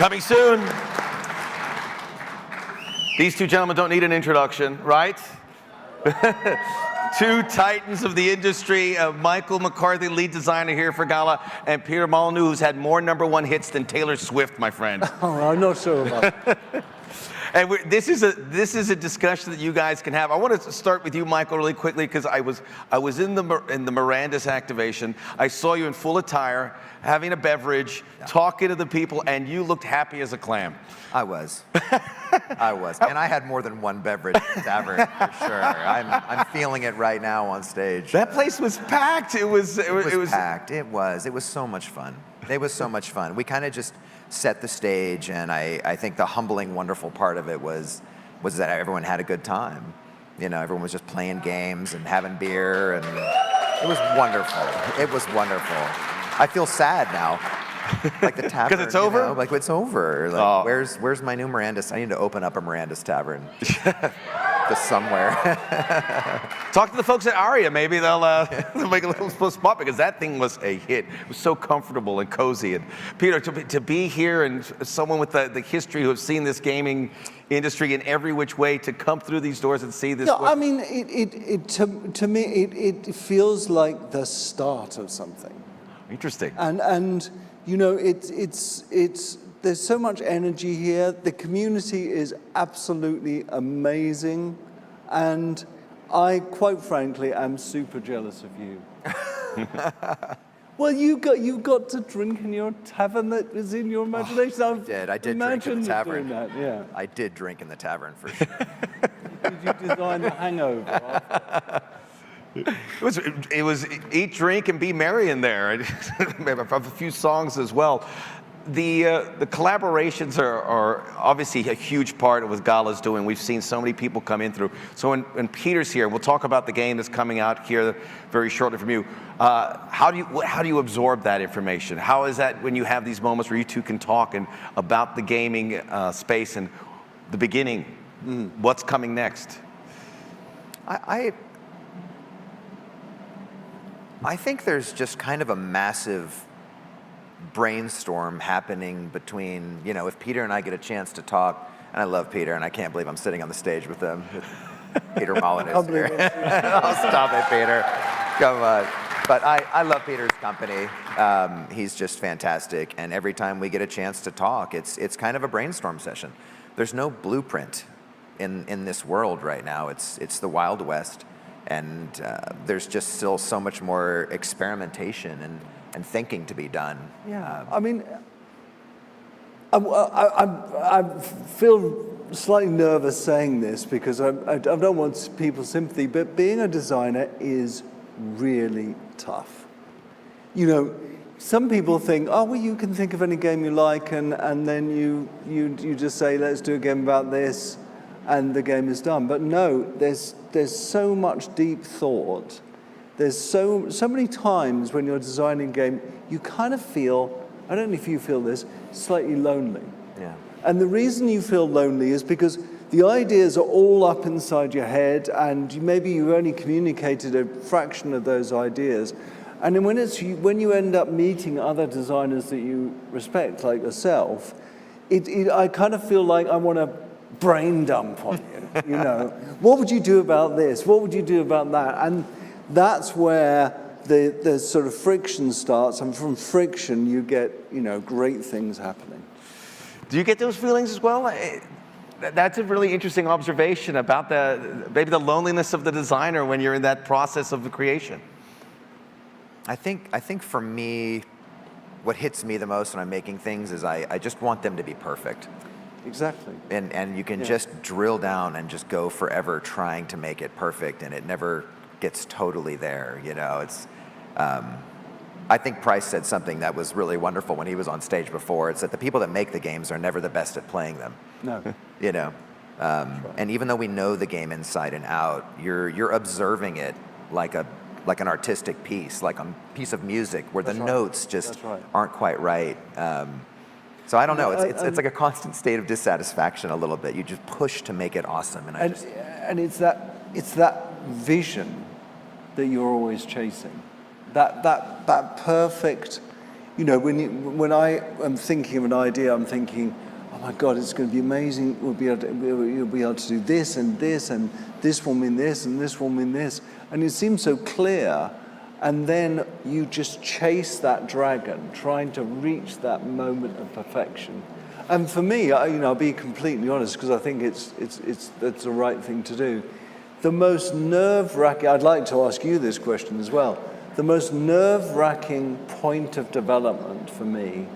Coming soon. These two gentlemen don't need an introduction, right? Two titans of the industry, Michael McCarthy, lead designer here for Gala, and Peter Molyneux, who's had more #1 hits than Taylor Swift, my friend. Oh, I'm not sure about that. And this is a discussion that you guys can have. I want to start with you, Michael, really quickly, because I was in the Mirandas activation. I saw you in full attire, having a beverage, talking to the people, and you looked happy as a clam. I was. I was. And I had more than one beverage at the tavern, for sure. I'm feeling it right now on stage. That place was packed. It was packed. It was so much fun. It was so much fun. We kind of just set the stage, and I think the humbling, wonderful part of it was that everyone had a good time. You know, everyone was just playing games and having beer, and it was wonderful. It was wonderful. I feel sad now. Like the tavern. Because it's over? You know? Like it's over. Like, where's my new Mirandas? I need to open up a Mirandas Tavern. Just somewhere. Talk to the folks at Aria. Maybe they'll make a little spot, because that thing was a hit. It was so comfortable and cozy. And Peter, to be here and someone with the history who have seen this gaming industry in every which way, to come through these doors and see this. Yeah, I mean, to me, it feels like the start of something. Interesting. And you know, there's so much energy here. The community is absolutely amazing, and I, quite frankly, am super jealous of you. Well, you got to drink in your tavern that was in your imagination. I did drink in the tavern. Doing that, yeah. I did drink in the tavern, for sure. Did you design the hangover? It was eat, drink, and be merry in there. A few songs as well. The collaborations are obviously a huge part of what Gala's doing. We've seen so many people come in through. So when Peter's here, we'll talk about the game that's coming out here very shortly from you. How do you absorb that information? How is that when you have these moments where you two can talk about the gaming space and the beginning? What's coming next? I think there's just kind of a massive brainstorm happening between, you know, if Peter and I get a chance to talk, and I love Peter, and I can't believe I'm sitting on the stage with them. Peter Molyneux here. Oh, stop it, Peter. Come on. But I love Peter's company. He's just fantastic, and every time we get a chance to talk, it's kind of a brainstorm session. There's no blueprint in this world right now. It's the Wild West. And there's just still so much more experimentation and thinking to be done. Yeah, I mean, I feel slightly nervous saying this, because I don't want people's sympathy, but being a designer is really tough. You know, some people think, oh, well, you can think of any game you like, and then you just say, let's do a game about this, and the game is done. But no, there's so much deep thought. There's so many times when you're designing a game, you kind of feel, I don't know if you feel this, slightly lonely. Yeah. And the reason you feel lonely is because the ideas are all up inside your head, and maybe you've only communicated a fraction of those ideas. And then when you end up meeting other designers that you respect, like yourself, I kind of feel like I want to brain dump on you, you know. What would you do about this? What would you do about that? And that's where the sort of friction starts, and from friction you get, you know, great things happening. Do you get those feelings as well? That's a really interesting observation about maybe the loneliness of the designer when you're in that process of the creation. I think for me, what hits me the most when I'm making things is I just want them to be perfect. Exactly. And you can just drill down and just go forever trying to make it perfect, and it never gets totally there, you know. It's I think Price said something that was really wonderful when he was on stage before. It's that the people that make the games are never the best at playing them. No. You know. And even though we know the game inside and out, you're observing it like an artistic piece, like a piece of music where the notes just aren't quite right. So I don't know. It's like a constant state of dissatisfaction a little bit. You just push to make it awesome, and it's that vision that you're always chasing. That perfect You know, when I am thinking of an idea, I'm thinking, oh my God, it's going to be amazing. We'll be able to do this, and this will mean this, and this will mean this. And it seems so clear. And then you just chase that dragon, trying to reach that moment of perfection. And for me, I'll be completely honest, because I think that's the right thing to do. The most nerve-wracking, I'd like to ask you this question as well. The most nerve-wracking point of development for me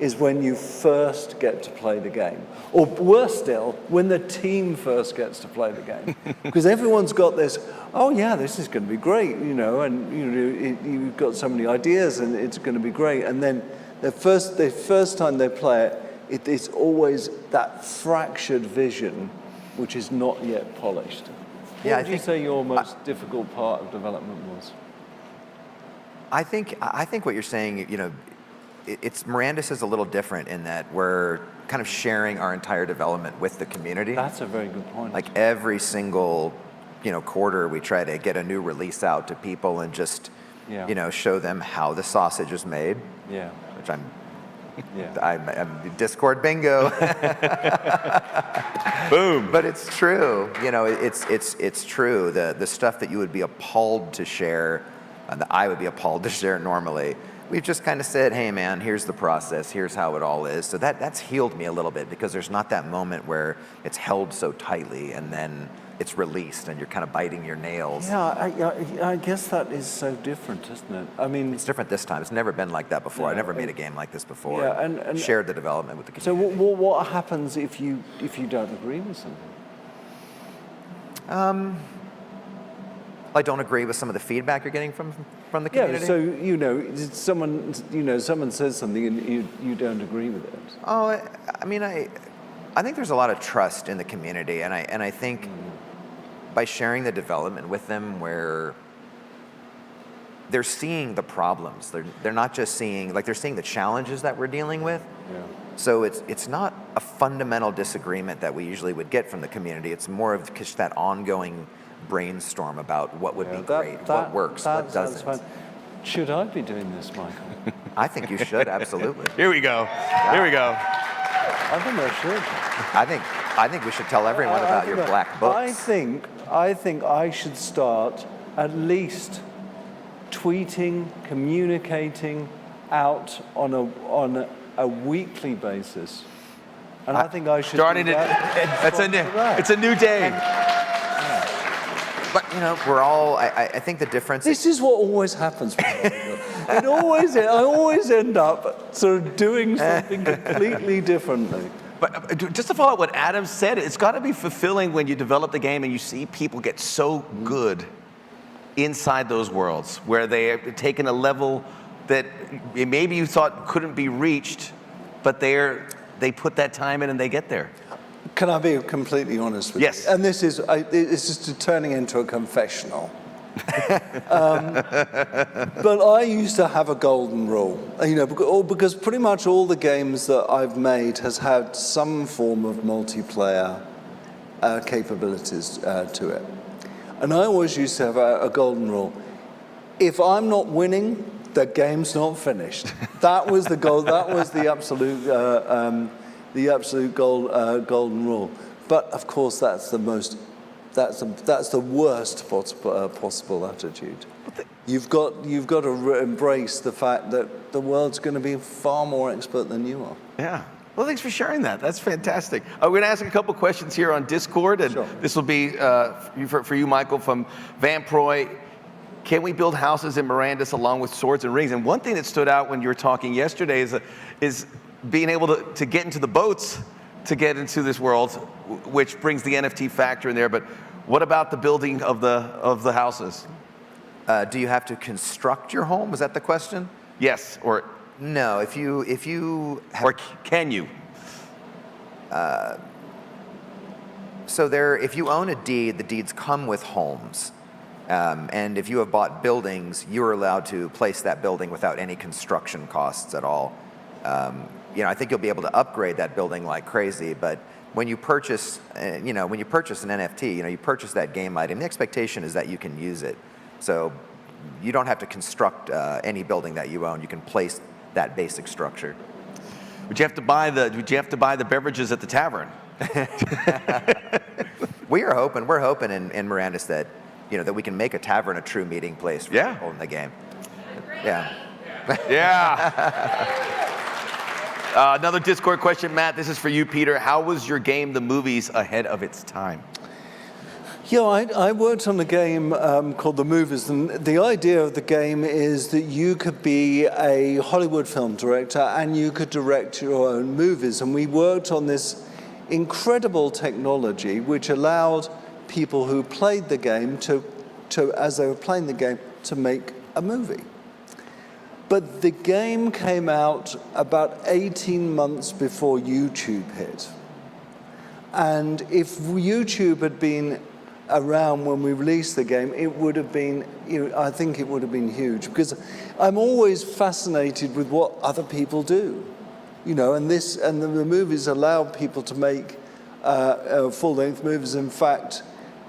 is when you first get to play the game. Or worse still, when the team first gets to play the game. Because everyone's got this, oh yeah, this is going to be great, you know, and you've got so many ideas and it's going to be great. And then the first time they play it, it's always that fractured vision which is not yet polished. What would you say your most difficult part of development was? I think what you're saying, you know, Mirandus is a little different in that we're kind of sharing our entire development with the community. That's a very good point. Like every single, you know, quarter we try to get a new release out to people and just, you know, show them how the sausage is made. Yeah. Which I'm Discord bingo. Boom. But it's true. You know, it's true. The stuff that you would be appalled to share, that I would be appalled to share normally, we've just kind of said, hey man, here's the process, here's how it all is. So that's healed me a little bit, because there's not that moment where it's held so tightly and then it's released and you're kind of biting your nails. Yeah, I guess that is so different, isn't it? I mean, it's different this time. It's never been like that before. I never made a game like this before. Yeah, and shared the development with the so community. what happens if you don't agree with something? I don't agree with some of the feedback you're getting from the community. Yeah, so someone says something and you don't agree with it. Oh, I mean, I think there's a lot of trust in the community, and I think by sharing the development with them, where they're seeing the problems, they're not just seeing, like, they're seeing the challenges that we're dealing with. Yeah. So it's not a fundamental disagreement that we usually would get from the community. It's more of just that ongoing brainstorm about what would be great, what works, what doesn't. Fun. Should I be doing this, Michael? I think you should, absolutely. Here we go. Here we go. I think I should. I think we should tell everyone about your black books. I think I should start at least tweeting, communicating out on a weekly basis, and I think I should. Starting it. It's a new day. But, you know, we're all, I think the difference This is what always happens. I always end up sort of doing something completely differently. But just to follow up what Adam said, it's got to be fulfilling when you develop the game and you see people get so good inside those worlds, where they have taken a level that maybe you thought couldn't be reached, but they put that time in and they get there. Can I be completely honest with you? Yes. And this is turning into a confessional. But I used to have a golden rule, you know, because pretty much all the games that I've made has had some form of multiplayer capabilities to it. And I always used to have a golden rule. If I'm not winning, the game's not finished. That was the goal. That was the absolute golden rule. But of course, that's the worst possible attitude. You've got to embrace the fact that the world's going to be far more expert than you are. Yeah. Well, thanks for sharing that. That's fantastic. We're going to ask a couple questions here on Discord, and this will be for you, Michael, from Vamproy. Can we build houses in Mirandus along with swords and rings? And one thing that stood out when you were talking yesterday is being able to get into the boats to get into this world, which brings the NFT factor in there. But what about the building of the houses? Do you have to construct your home? Was that the question? Yes, or no. If you have, or can you? So if you own a deed, the deeds come with homes. And if you have bought buildings, you are allowed to place that building without any construction costs at all. You know, I think you'll be able to upgrade that building like crazy, but when you purchase, when you purchase an NFT, you purchase that game item, the expectation is that you can use it. So you don't have to construct any building that you own. You can place that basic structure. Would you have to buy the beverages at the tavern? We're hoping in Mirandus that, that we can make a tavern a true meeting place for people in the game. Yeah. Yeah. Another Discord question, Matt. This is for you, Peter. How was your game, The Movies, ahead of its time? Yeah, I worked on a game called The Movies, and the idea of the game is that you could be a Hollywood film director and you could direct your own movies. And we worked on this incredible technology which allowed people who played the game to as they were playing the game, to make a movie. But the game came out about 18 months before YouTube hit. And if YouTube had been around when we released the game, it would have been, I think it would have been huge, because I'm always fascinated with what other people do, and the movies allow people to make full-length movies. In fact,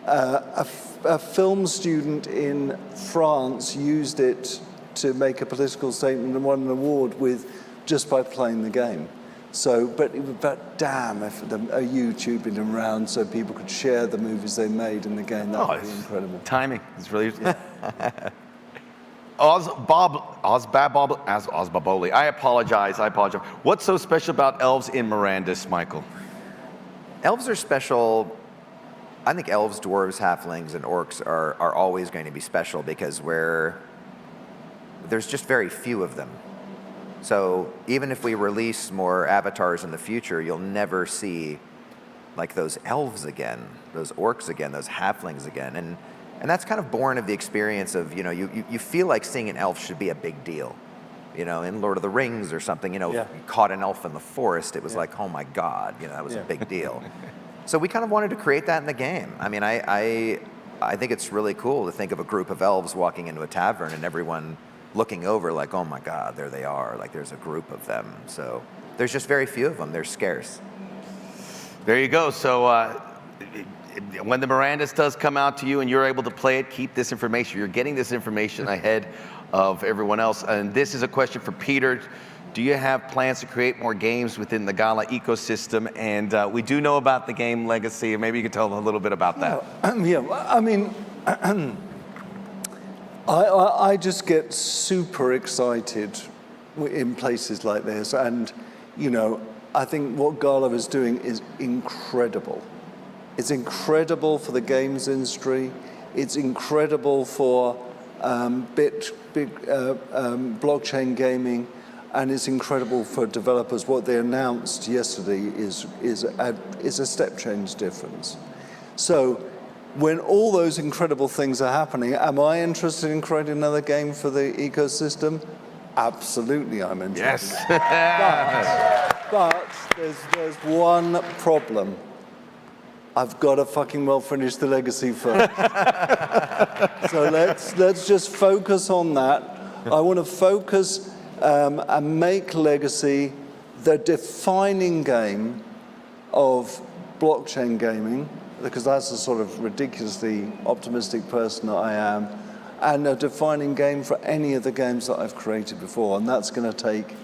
a film student in France used it to make a political statement and won an award just by playing the game. So, but damn, if a YouTube had been around so people could share the movies they made in the game, that would be incredible. Timing is really. Osbaboli. I apologize. What's so special about Elves in Mirandus, Michael? Elves are special. I think elves, dwarves, halflings, and orcs are always going to be special because there's just very few of them. So even if we release more avatars in the future, you'll never see like those elves again, those orcs again, those halflings again. And that's kind of born of the experience of, you feel like seeing an elf should be a big deal. In Lord of the Rings or something, you caught an elf in the forest, it was like, oh my God, that was a big deal. So we kind of wanted to create that in the game. I mean, I think it's really cool to think of a group of elves walking into a tavern and everyone looking over like, oh my God, there they are. Like there's a group of them. So there's just very few of them. They're scarce. There you go. So when the Mirandus does come out to you and you're able to play it, keep this information. You're getting this information ahead of everyone else. And this is a question for Peter. Do you have plans to create more games within the Gala ecosystem? And we do know about the game Legacy. Maybe you could tell a little bit about that. I mean, I just get super excited in places like this. And, I think what Gala is doing is incredible. It's incredible for the games industry. It's incredible for blockchain gaming. And it's incredible for developers. What they announced yesterday is a step change difference. So when all those incredible things are happening, am I interested in creating another game for the ecosystem? Absolutely, I'm interested. Yes. But there's one problem. I've got to fucking well finish the Legacy first. So let's just focus on that. I want to focus and make Legacy the defining game of blockchain gaming, because that's the sort of ridiculously optimistic person that I am, and a defining game for any of the games that I've created before, and that's going to take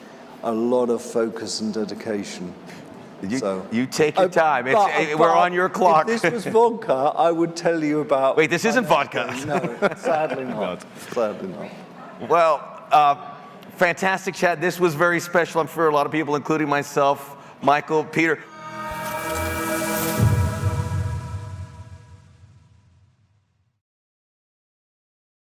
a lot of focus and dedication. You take your time. We're on your clock. If this was vodka, I would tell you about... Wait, this isn't vodka. No, sadly not. Sadly not. Well, fantastic chat. This was very special, I'm sure a lot of people, including myself, Michael, Peter.